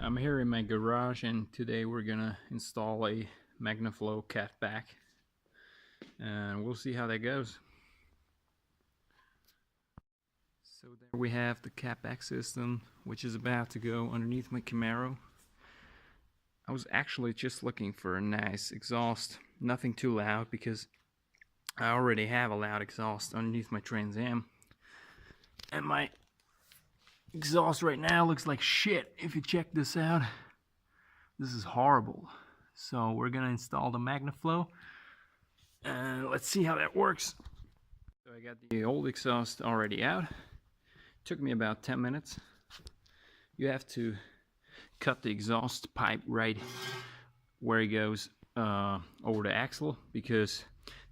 I'm here in my garage, and today we're gonna install a Magnaflow Catback, and we'll see how that goes. So there we have the Catback system, which is about to go underneath my Camaro. I was actually just looking for a nice exhaust, nothing too loud, because I already have a loud exhaust underneath my Trans Am, and my exhaust right now looks like shit. If you check this out, this is horrible. So we're gonna install the Magnaflow, and let's see how that works. So I got the old exhaust already out. Took me about 10 minutes. You have to cut the exhaust pipe right where it goes over the axle, because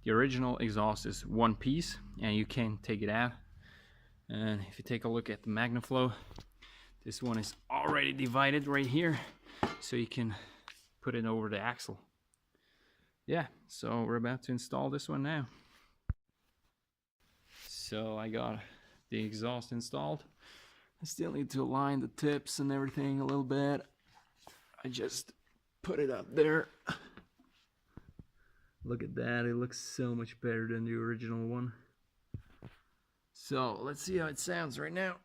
the original exhaust is one piece and you can't take it out. And if you take a look at the Magnaflow, this one is already divided right here, so you can put it over the axle. Yeah, so we're about to install this one now. So I got the exhaust installed. I still need to align the tips and everything a little bit. I just put it up there. Look at that, it looks so much better than the original one. So let's see how it sounds right now.